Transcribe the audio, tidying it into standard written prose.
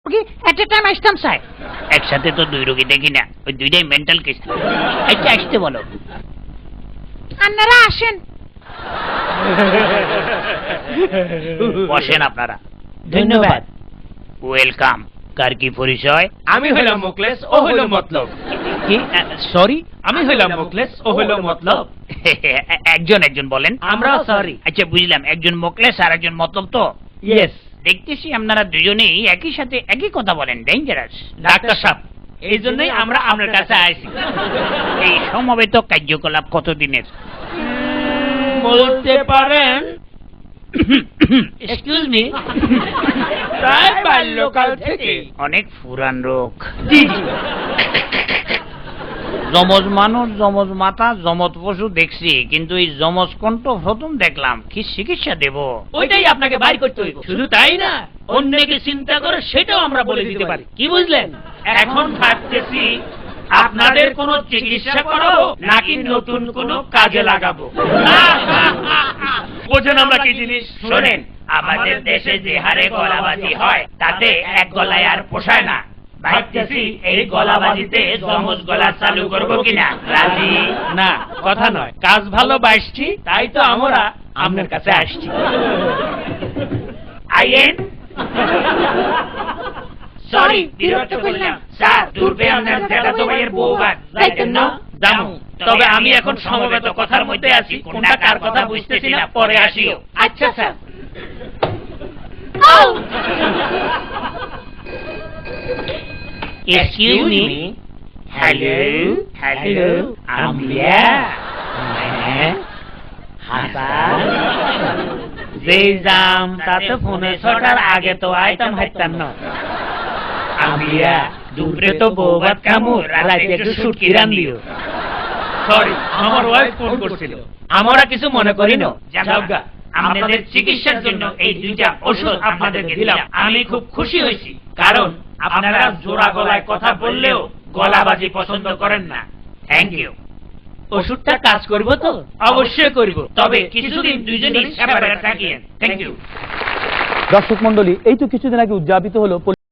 এট এ time আসতাম sir. একসাথে তো দুই রোগী দেখি না, ওই দুইটাই মেন্টাল কেস। আচ্ছা আসতে বলো। আপনারা আসেন। বসেন আপনারা। ধন্যবাদ। ওয়েলকাম। কার কি পরিচয়? আমি হইলাম মুখলেস, ও হইল মতলব। কি? সরি, আমি হইলাম মুখলেস, ও হইল মতলব। একজন একজন বলেন। আমরাও সরি। আচ্ছা বুঝলাম, একজন মোকলেস আর একজন মতলব তো। ইয়েস। দেখতেছি আপনারা দুজনেই একই সাথে একই কথা বলেন, ডেঞ্জারাস। ডাক্তার সাহেব, এই জন্যই আমরা আপনার কাছে আইছি। এই সমবেত কার্যকলাপ কতদিনের? বলতে পারেন এক্সকিউজ মি, প্রায় বাল্যকাল থেকে। অনেক পুরান রোগ। জি জি। যমজ মানুষ, যমজ মাতা, যমজ পশু দেখছি, কিন্তু এই যমজ কণ্ঠ প্রথম দেখলাম। কি চিকিৎসা দেব? ওইটাই আপনাকে বাইর করতে হইব। শুধু তাই না, অন্যকে চিন্তা করে সেটাও আমরা বলে দিতে পারি। কি বুঝলেন? এখন ভাবতেছি আপনাদের কোনো চিকিৎসা করাবো নাকি নতুন কোনো কাজে লাগাবো। বোঝেন আমরা কি জিনিস? শোনেন, আমাদের দেশে যে হারে গলাবাজি হয় তাতে এক গলায় আর পোষায় না। ভাবতেছি এই গলাবাজিতে যমজ গলা চালু করবো কিনা। রাজি? না, কথা নয়, কাজ ভালো বাসছি, তাই তো আমরা আপনার কাছে আসছি। আইয়েন। সরি, বিরক্ত করলাম। স্যার, দূরবে আপনার জ্যাঠাতো ভাইয়ের বউ ভাত যাইতেন না? জামু, তবে আমি এখন সমবেত কথার মধ্যে আছি, কোনটা কার কথা বুঝতেছি না, পরে আসিও। আচ্ছা sir. Excuse me. Hello, hello. Amlia. Hasan. যেই যাম তাতে ফোনে ছটার আগে তো আইতাম হাইতাম না। আমিয়া, দুপুরে তো বউ ভাত খামু, রাতে একটু শুটকি রান্দিও। সরি, আমার ওয়াইফ ফোন করছিল। আমরা কিছু মনে করি না। যাওগা, আপনাদের চিকিৎসার জন্য এই দুইটা ওষুধ আপনাদেরকে দিলাম। আমি খুব খুশি হয়েছি, কারণ আপনারা জোড়া গলায় কথা বললেও গলাবাজি পছন্দ করেন না। Thank you. ওষুধটা কাজ করব তো? অবশ্যই করব, তবে কিছুদিন দুইজনই সেপারেট থাকিয়েন। Thank you. দর্শক মন্ডলী, এই তো কিছুদিন আগে উদযাপিত হলো